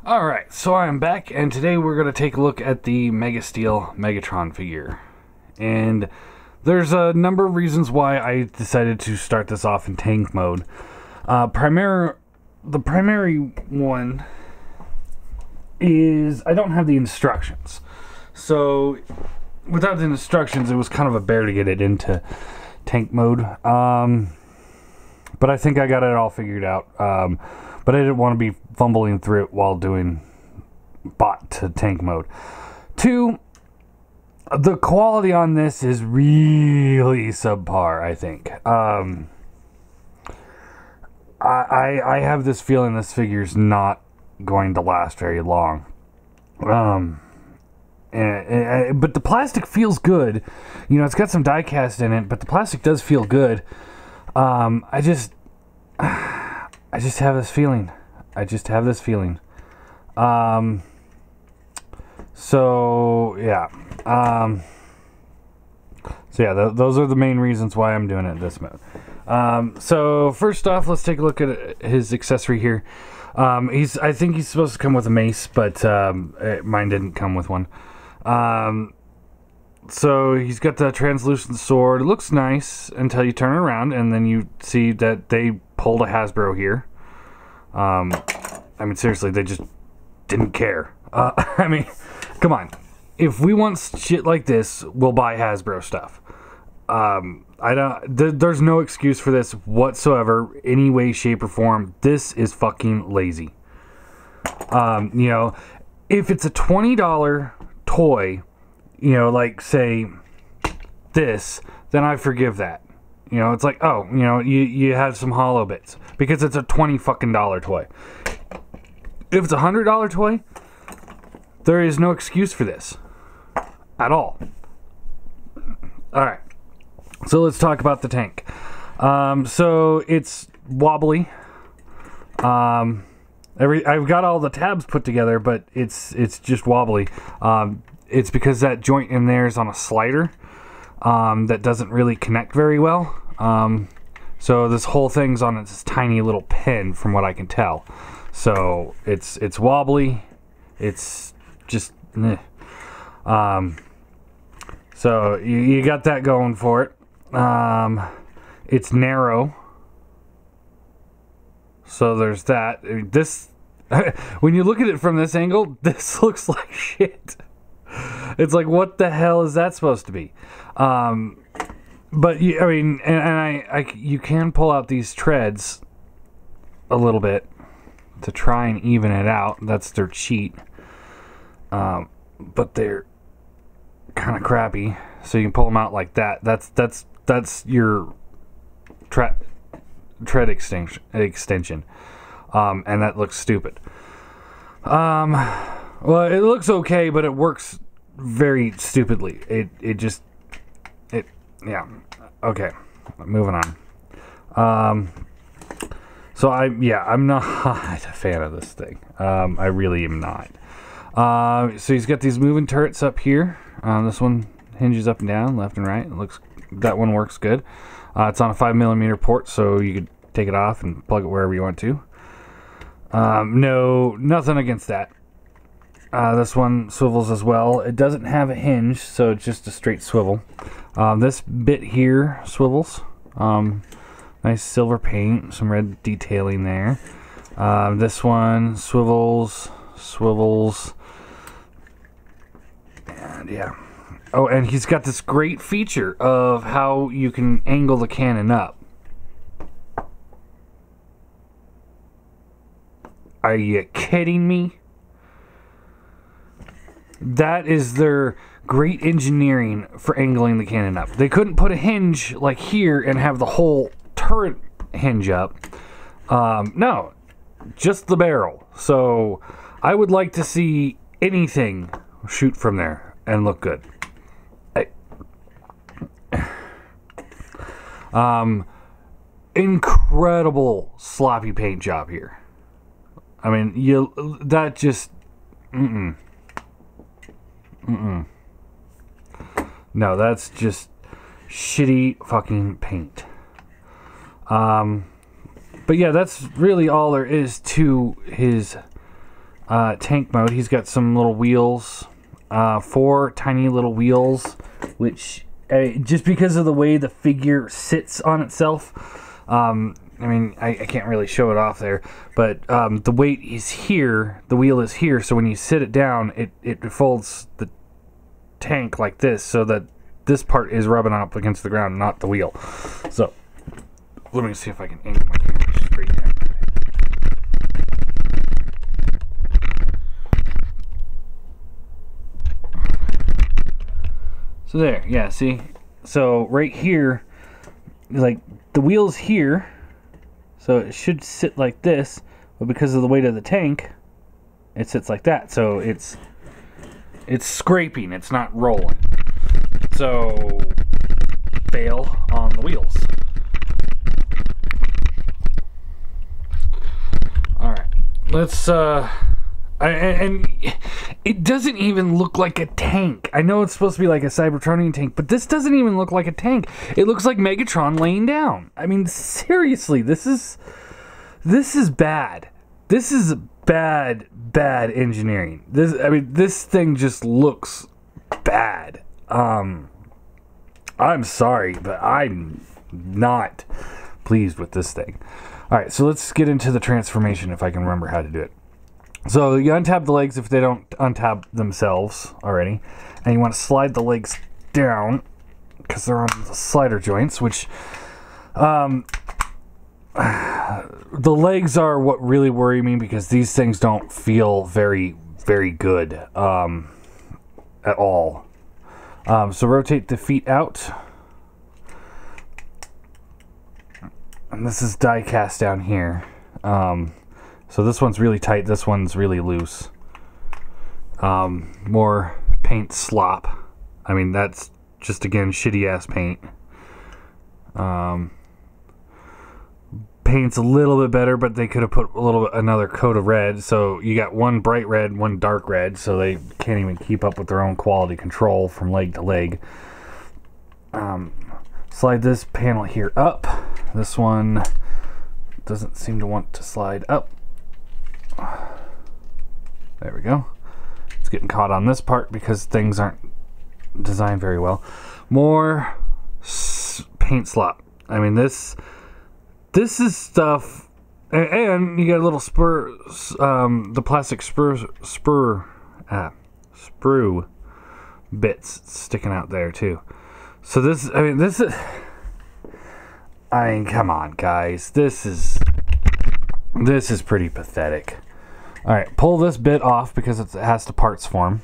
Alright, so I'm back, and today we're going to take a look at the Mega Steel Megatron figure. And there's a number of reasons why I decided to start this off in tank mode. The primary one is I don't have the instructions. So without the instructions, it was kind of a bear to get it into tank mode. But I think I got it all figured out. But I didn't want to be fumbling through it while doing bot to tank mode. 2, the quality on this is really subpar, I think. I have this feeling this figure's not going to last very long. But the plastic feels good. You know, it's got some die cast in it, but the plastic does feel good. I just have this feeling. So yeah. Those are the main reasons why I'm doing it in this mode. So first off, let's take a look at his accessory here. I think he's supposed to come with a mace, but mine didn't come with one. So he's got the translucent sword. It looks nice until you turn it around, and then you see that they pulled a Hasbro here. I mean, seriously, they just didn't care. I mean, come on. If we want shit like this, we'll buy Hasbro stuff. There's no excuse for this whatsoever, any way, shape, or form. This is fucking lazy. You know, if it's a $20 toy, you know, like, say, this, then I forgive that. You know, it's like, oh, you know, you have some hollow bits. Because it's a $20 fucking toy. If it's a $100 toy, there is no excuse for this. At all. Alright. So let's talk about the tank. So it's wobbly. I've got all the tabs put together, but it's just wobbly. It's because that joint in there is on a slider that doesn't really connect very well. So this whole thing's on this tiny little pin, from what I can tell. So it's wobbly. It's just so you got that going for it. It's narrow. So there's that. This when you look at it from this angle, this looks like shit. It's like, what the hell is that supposed to be? But I mean, you can pull out these treads a little bit to try and even it out. That's their cheat. But they're kind of crappy, so you can pull them out like that. That's your tread extension. And that looks stupid. Well, it looks okay, but it works very stupidly. Yeah. Okay. Moving on. So I'm not a fan of this thing. I really am not. So he's got these moving turrets up here. This one hinges up and down, left and right. That one works good. It's on a 5mm port, so you could take it off and plug it wherever you want to. Nothing against that. This one swivels as well. It doesn't have a hinge, so it's just a straight swivel. This bit here swivels. Nice silver paint, some red detailing there. This one swivels. And yeah. Oh, and he's got this great feature of how you can angle the cannon up. Are you kidding me? That is their great engineering for angling the cannon up. They couldn't put a hinge like here and have the whole turret hinge up. No, just the barrel. So I would like to see anything shoot from there and look good. Incredible sloppy paint job here. I mean, that just no, that's just shitty fucking paint. But yeah, that's really all there is to his tank mode. He's got some little wheels, 4 tiny little wheels, which just because of the way the figure sits on itself, I mean, I can't really show it off there, but the weight is here, the wheel is here, so when you sit it down, it folds the tank like this, so that this part is rubbing up against the ground, not the wheel. So let me see if I can angle my camera straight down. So there, yeah, see? So right here, like, the wheel's here, so it should sit like this, but because of the weight of the tank, it sits like that. So it's scraping, it's not rolling. So, fail on the wheels. Alright, let's, and it doesn't even look like a tank. I know it's supposed to be like a Cybertronian tank, but this doesn't even look like a tank. It looks like Megatron laying down. I mean, seriously, this is bad. This is bad engineering. This thing just looks bad. I'm sorry, but I'm not pleased with this thing. Alright, so let's get into the transformation if I can remember how to do it. So you untab the legs if they don't untab themselves already. And you want to slide the legs down because they're on the slider joints, which the legs are what really worry me because these things don't feel very, very good at all. So rotate the feet out. And this is die cast down here. So this one's really tight, this one's really loose. More paint slop. I mean, that's just, again, shitty ass paint. Paint's a little bit better, but they could have put another coat of red. So you got one bright red, one dark red, so they can't even keep up with their own quality control from leg to leg. Slide this panel here up. This one doesn't seem to want to slide up. There we go. It's getting caught on this part because things aren't designed very well. More paint slop. I mean, this is stuff, and you got a little spur, the plastic sprue bits sticking out there too. So this, I mean, come on, guys. This is pretty pathetic. All right, pull this bit off because it has to parts form.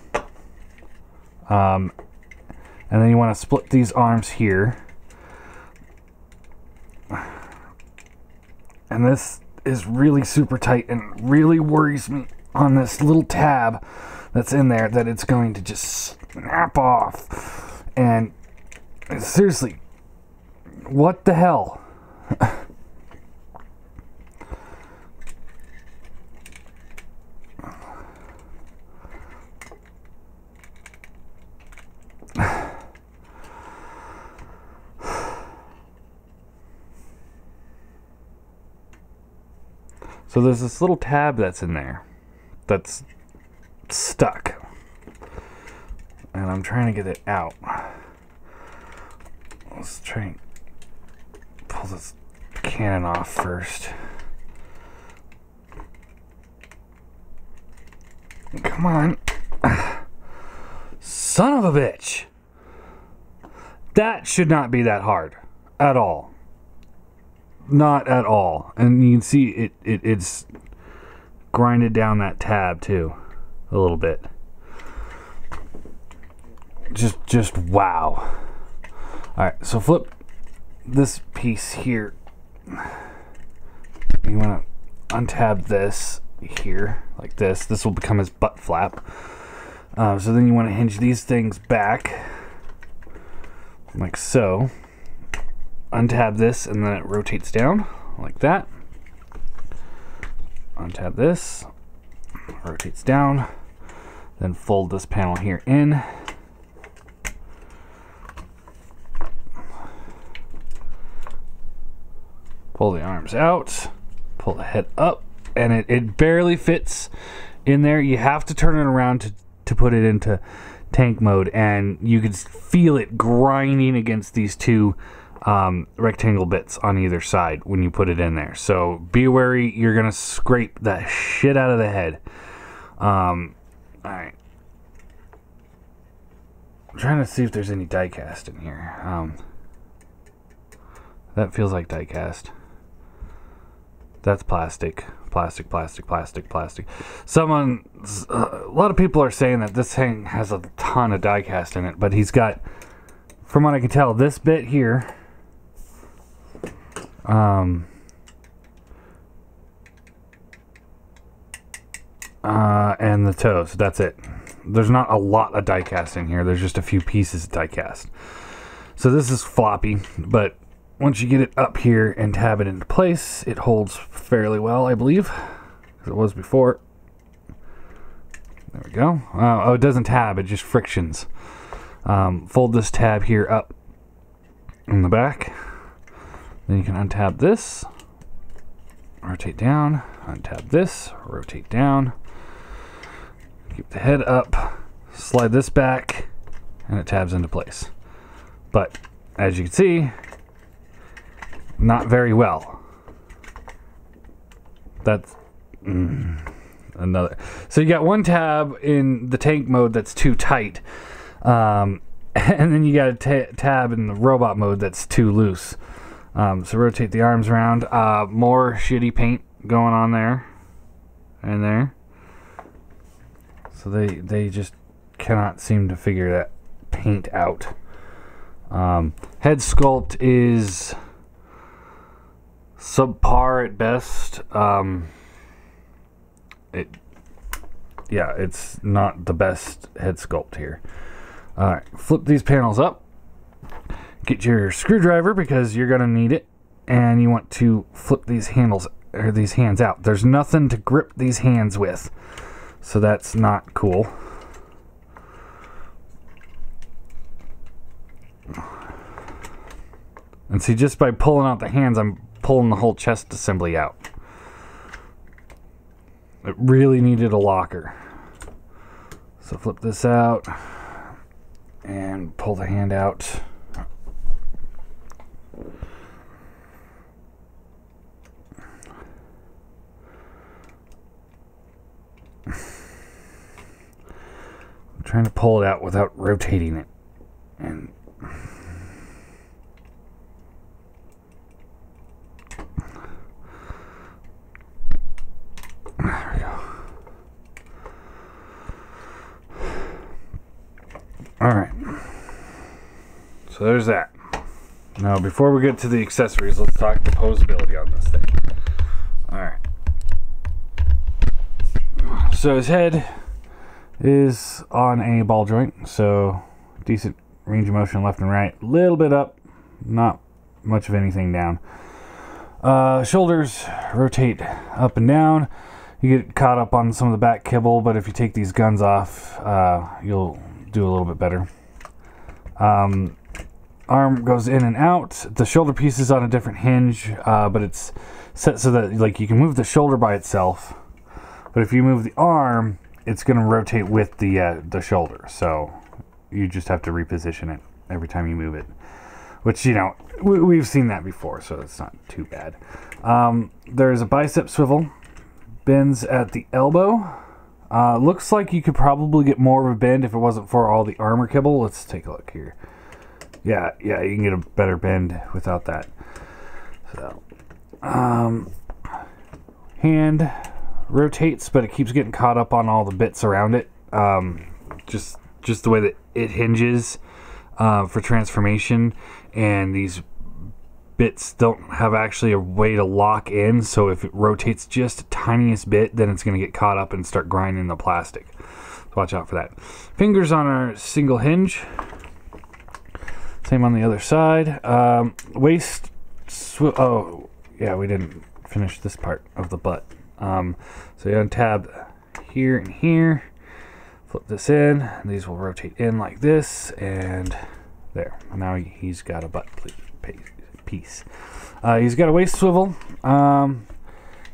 And then you want to split these arms here. And this is really super tight and really worries me on this little tab that's in there that it's going to just snap off. And seriously, what the hell? So there's this little tab that's in there that's stuck, and I'm trying to get it out. Let's try and pull this cannon off first. Come on. Son of a bitch. That should not be that hard at all. Not at all. And you can see it's grinded down that tab too a little bit. Just wow. Alright, so flip this piece here. You want to untab this here like this. This will become his butt flap. So then you want to hinge these things back like so. Untab this and then it rotates down like that. Untab this, rotates down, then fold this panel here in. Pull the arms out, pull the head up, and it barely fits in there. You have to turn it around to put it into tank mode, and you can feel it grinding against these two rectangle bits on either side when you put it in there. So be wary, you're gonna scrape that shit out of the head. Alright. I'm trying to see if there's any die cast in here. That feels like die cast. That's plastic. Plastic, plastic, plastic, plastic. A lot of people are saying that this thing has a ton of die cast in it, but he's got, from what I can tell, this bit here, and the toes. That's it. There's not a lot of die cast in here. There's just a few pieces of die cast. So this is floppy, but once you get it up here and tab it into place, it holds fairly well, I believe, as it was before. There we go. Oh, it doesn't tab, it just frictions. Fold this tab here up in the back. Then you can untab this, rotate down, untab this, rotate down. Keep the head up, slide this back, and it tabs into place. But as you can see, not very well. That's another. So you got one tab in the tank mode that's too tight, and then you got a tab in the robot mode that's too loose. So rotate the arms around. More shitty paint going on there and there. So they just cannot seem to figure that paint out. Head sculpt is subpar at best. It's not the best head sculpt here. Alright, flip these panels up. Get your screwdriver because you're gonna need it, and you want to flip these handles or these hands out. There's nothing to grip these hands with, so that's not cool. And see, just by pulling out the hands, I'm pulling the whole chest assembly out. It really needed a locker. So flip this out and pull the hand out. I'm trying to pull it out without rotating it. And there we go. Alright. So there's that. Now before we get to the accessories, let's talk the posability on this thing. Alright. So his head is on a ball joint, so decent range of motion left and right. A little bit up, not much of anything down. Shoulders rotate up and down. You get caught up on some of the back kibble, but if you take these guns off, you'll do a little bit better. Arm goes in and out. The shoulder piece is on a different hinge, but it's set so that like you can move the shoulder by itself, but if you move the arm, it's going to rotate with the shoulder. So you just have to reposition it every time you move it, which, you know, we've seen that before, so it's not too bad. There's a bicep swivel, bends at the elbow. Looks like you could probably get more of a bend if it wasn't for all the armor kibble. Let's take a look here. Yeah, you can get a better bend without that. So, hand rotates, but it keeps getting caught up on all the bits around it. Just the way that it hinges for transformation, and these bits don't have actually a way to lock in, so if it rotates just the tiniest bit, then it's going to get caught up and start grinding the plastic. So watch out for that. Fingers on our single hinge. Same on the other side. Waist oh yeah, we didn't finish this part of the butt. So you untab here and here, flip this in, and these will rotate in like this, and there. Now he's got a butt piece. He's got a waist swivel.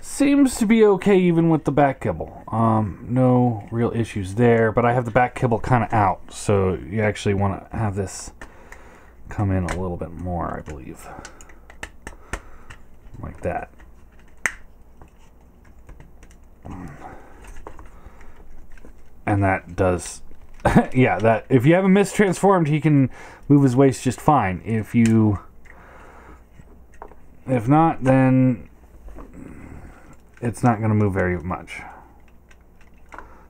seems to be okay even with the back kibble. No real issues there, but I have the back kibble kind of out, so you actually want to have this come in a little bit more, I believe. Like that. And that does, yeah, that if you have him mistransformed, he can move his waist just fine. If not, then it's not going to move very much.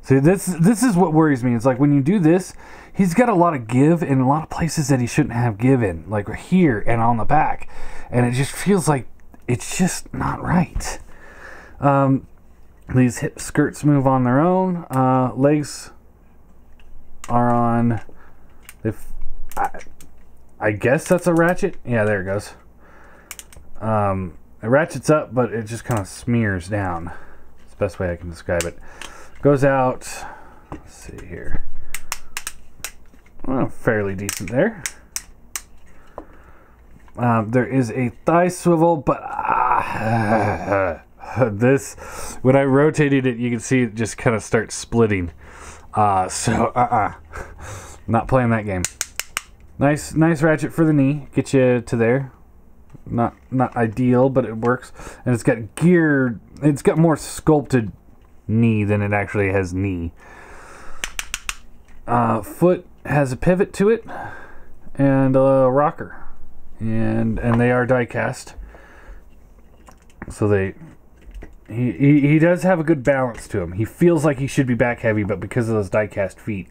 See, this is what worries me. It's like when you do this, he's got a lot of give in a lot of places that he shouldn't have give in, like right here and on the back, and it just feels like it's just not right. These hip skirts move on their own. Legs are on. I guess that's a ratchet. Yeah, there it goes. It ratchets up, but it just kind of smears down. It's the best way I can describe it. Goes out. Let's see here. Well, fairly decent there. There is a thigh swivel, but this, when I rotated it, you can see it just kind of starts splitting. Not playing that game. Nice ratchet for the knee. Get you to there. Not ideal, but it works. And it's got gear. It's got more sculpted knee than it actually has knee. Foot has a pivot to it and a rocker, and they are die cast. So he does have a good balance to him. He feels like he should be back heavy, but because of those die cast feet,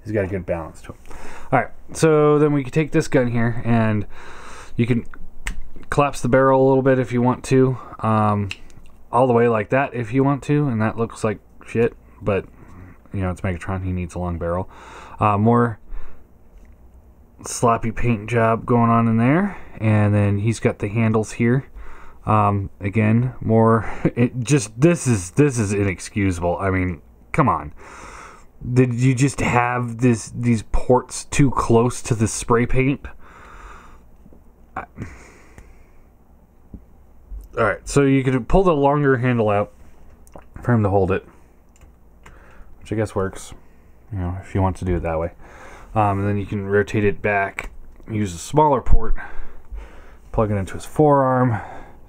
he's got a good balance to him. All right, so then we can take this gun here, and you can collapse the barrel a little bit if you want to, all the way like that if you want to, and that looks like shit, but you know, it's Megatron, he needs a long barrel. More sloppy paint job going on in there, and then he's got the handles here. Again, more, this is inexcusable. I mean, come on. Did you just have these ports too close to the spray paint? Alright, so you could pull the longer handle out for him to hold it, which I guess works, you know, if you want to do it that way. And then you can rotate it back, use a smaller port, plug it into his forearm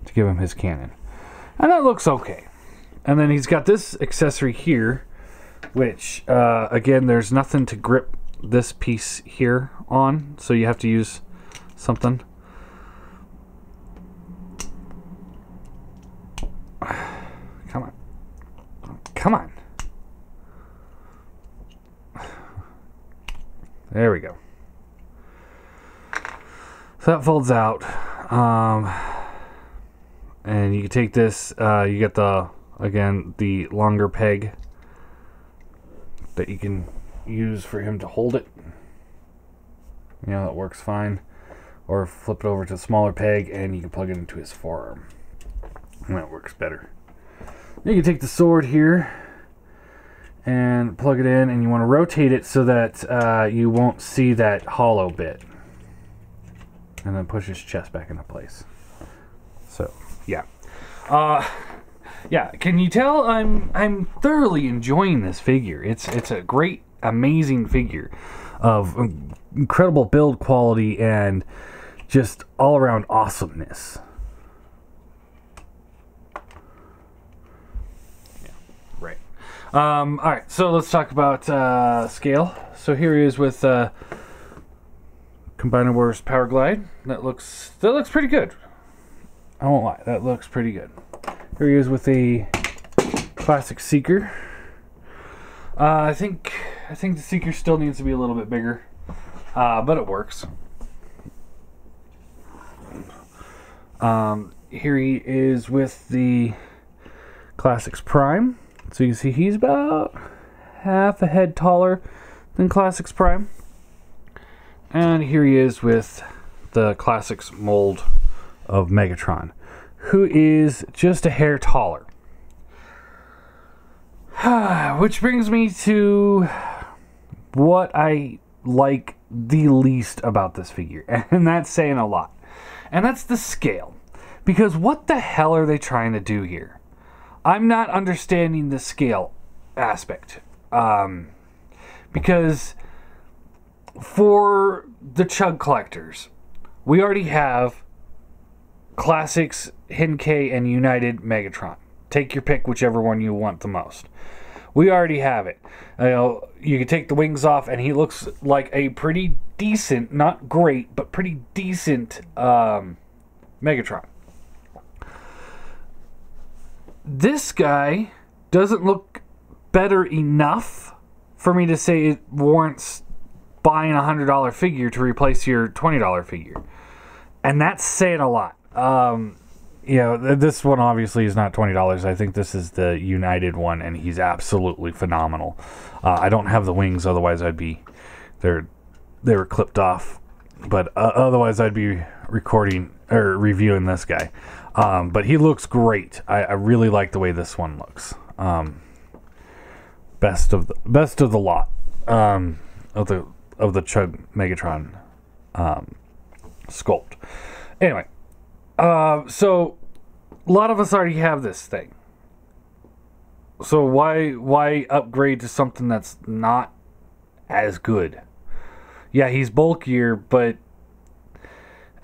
to give him his cannon. And that looks okay. And then he's got this accessory here, which, again, there's nothing to grip this piece here on, so you have to use something. Come on. Come on. There we go. So that folds out. And you can take this, you get the, again, the longer peg that you can use for him to hold it. You know, that works fine. Or flip it over to a smaller peg and you can plug it into his forearm. And that works better. You can take the sword here and plug it in, and you want to rotate it so that you won't see that hollow bit. And then push his chest back into place. So, yeah. Yeah, can you tell I'm thoroughly enjoying this figure. It's a great, amazing figure of incredible build quality and just all-around awesomeness. Yeah, right. Alright, so let's talk about scale. So here he is with Combiner Wars Power Glide. That looks pretty good. I won't lie, that looks pretty good. Here he is with the classic Seeker. I think the Seeker still needs to be a little bit bigger, but it works. Here he is with the Classics Prime. So you can see he's about half a head taller than Classics Prime. And here he is with the Classics mold of Megatron, who is just a hair taller. Which brings me to what I like the least about this figure, and that's saying a lot. And that's the scale. Because what the hell are they trying to do here? I'm not understanding the scale aspect. Because for the Chug collectors, we already have Classics, Henkei, and United Megatron. Take your pick, whichever one you want the most. We already have it. You can take the wings off, and he looks like a pretty decent, not great, but pretty decent Megatron. This guy doesn't look better enough for me to say it warrants buying a $100 figure to replace your $20 figure. And that's saying a lot. This one obviously is not $20. I think this is the United one, and he's absolutely phenomenal. I don't have the wings, otherwise they were clipped off. But otherwise I'd be recording or reviewing this guy. But he looks great. I really like the way this one looks. Best of the lot of the Chug Megatron sculpt. Anyway, so a lot of us already have this thing. So why upgrade to something that's not as good? Yeah, he's bulkier, but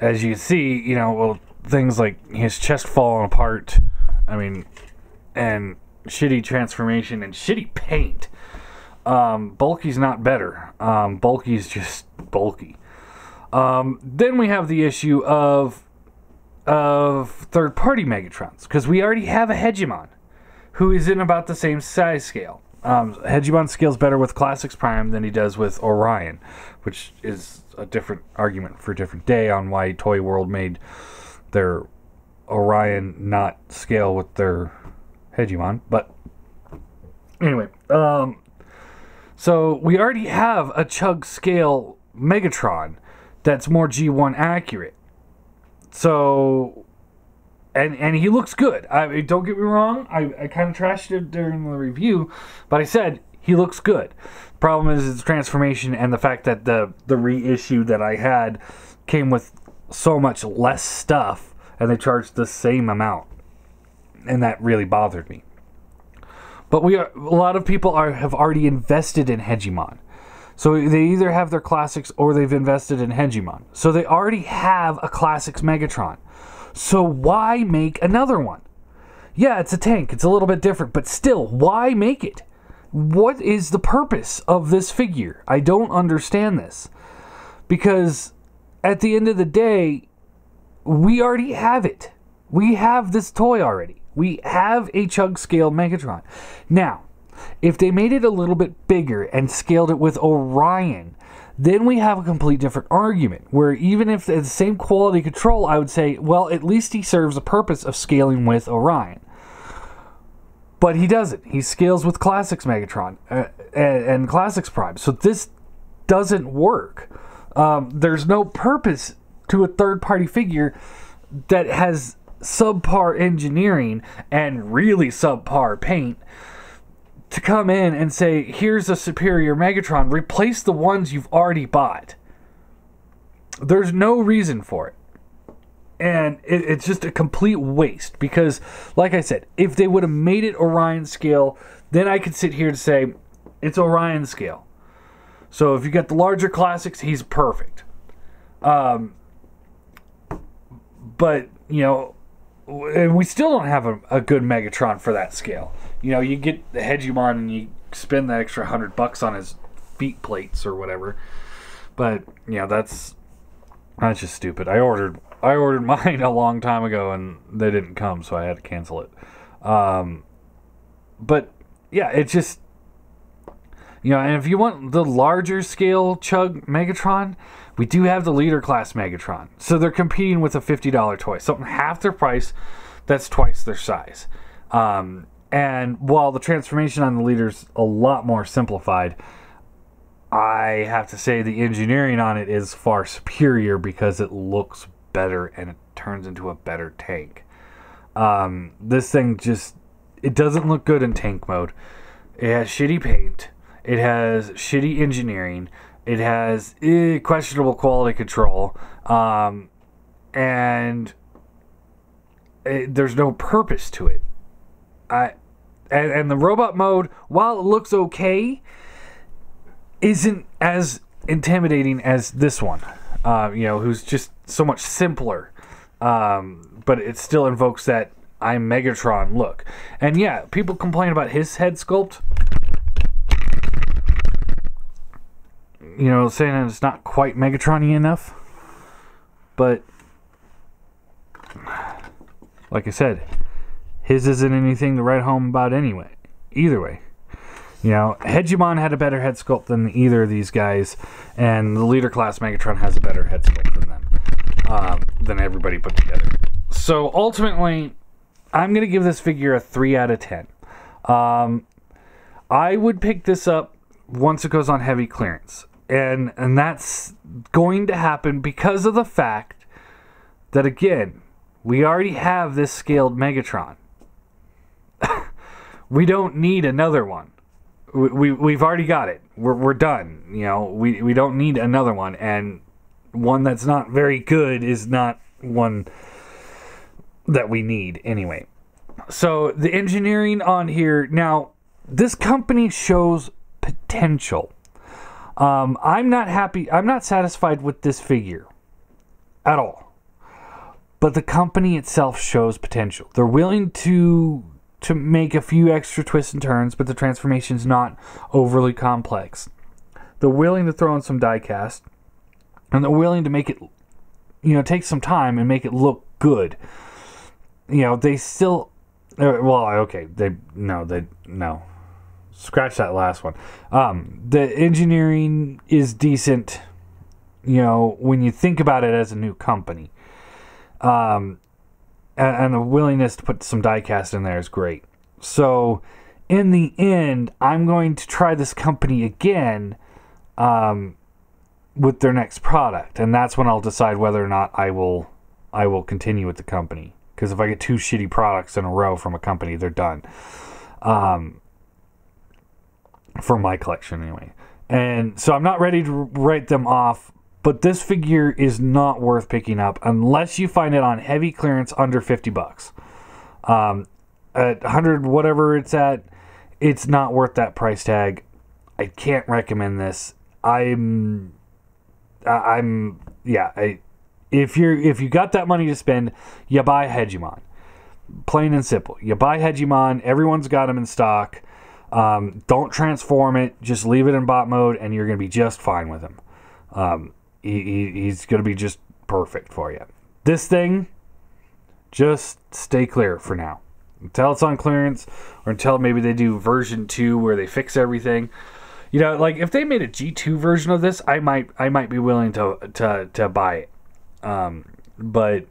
as you see, things like his chest falling apart, and shitty transformation and shitty paint. Bulky's not better. Bulky's just bulky. Then we have the issue of third-party Megatrons, because we already have a Hegemon who is in about the same size scale. Hegemon scales better with Classics Prime than he does with Orion, which is a different argument for a different day on why Toy World made their Orion not scale with their Hegemon. But anyway, so we already have a Chug scale Megatron that's more G1 accurate. So, and he looks good. Don't get me wrong, I kind of trashed it during the review, but I said he looks good. Problem is his transformation and the fact that the reissue that I had came with so much less stuff, and they charged the same amount, and that really bothered me. But a lot of people have already invested in Hegemon. So they either have their Classics or they've invested in Hegemon. So they already have a Classics Megatron. So why make another one? Yeah, it's a tank. It's a little bit different. But still, why make it? What is the purpose of this figure? I don't understand this. Because at the end of the day, we already have it. We have this toy already. We have a Chug scale Megatron. Now, if they made it a little bit bigger and scaled it with Orion, then we have a complete different argument, where even if it's the same quality control, I would say, well, at least he serves a purpose of scaling with Orion. But he doesn't. He scales with Classics Megatron and Classics Prime. So this doesn't work. There's no purpose to a third-party figure that has subpar engineering and really subpar paint to come in and say, here's a superior Megatron, replace the ones you've already bought. There's no reason for it. And it's just a complete waste, because, like I said, if they would have made it Orion scale, then I could sit here and say, it's Orion scale. So if you get the larger Classics, he's perfect. But, and we still don't have a good Megatron for that scale. You get the Hegemon and you spend the extra $100 on his feet plates or whatever. But that's just stupid. I ordered mine a long time ago and they didn't come, so I had to cancel it. But yeah, it's just and if you want the larger scale Chug Megatron, we do have the leader class Megatron. So they're competing with a $50 toy, something half their price, that's twice their size. And while the transformation on the leader's a lot more simplified, I have to say the engineering on it is far superior, because it looks better and it turns into a better tank. This thing it doesn't look good in tank mode. It has shitty paint. It has shitty engineering. It has questionable quality control. And there's no purpose to it. And the robot mode, while it looks okay, isn't as intimidating as this one. Who's just so much simpler. But it still invokes that I'm Megatron look. And yeah, people complain about his head sculpt. Saying that it's not quite Megatron-y enough. But like I said, his isn't anything to write home about anyway. Either way. Hegemon had a better head sculpt than either of these guys, and the leader class Megatron has a better head sculpt than them, than everybody put together. So ultimately, I'm going to give this figure a 3 out of 10. I would pick this up once it goes on heavy clearance, and that's going to happen because of the fact that, again, we already have this scaled Megatron. We don't need another one. We've already got it. We're done. We don't need another one, and one that's not very good is not one that we need anyway. So the engineering on here, now this company shows potential. I'm not happy. I'm not satisfied with this figure at all. But the company itself shows potential. They're willing to make a few extra twists and turns, but the transformation's not overly complex. They're willing to throw in some die cast, and they're willing to make it, take some time and make it look good. They still, no. Scratch that last one. The engineering is decent, when you think about it as a new company. And the willingness to put some die cast in there is great. So, in the end, I'm going to try this company again with their next product. And that's when I'll decide whether or not I will continue with the company. Because if I get 2 shitty products in a row from a company, they're done. For my collection, anyway. And so I'm not ready to write them off. But this figure is not worth picking up unless you find it on heavy clearance under $50. At 100 whatever it's at, it's not worth that price tag. I can't recommend this. If you got that money to spend, you buy Hegemon. Plain and simple. You buy Hegemon. Everyone's got them in stock. Don't transform it. Just leave it in bot mode, and you're going to be just fine with him. He's going to be just perfect for you. This thing, just stay clear for now. Until it's on clearance, or until maybe they do version 2 where they fix everything. Like if they made a G2 version of this, I might be willing to buy it. But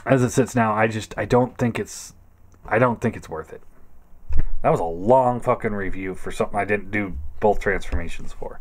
as it sits now, I don't think it's worth it. That was a long fucking review for something I didn't do both transformations for.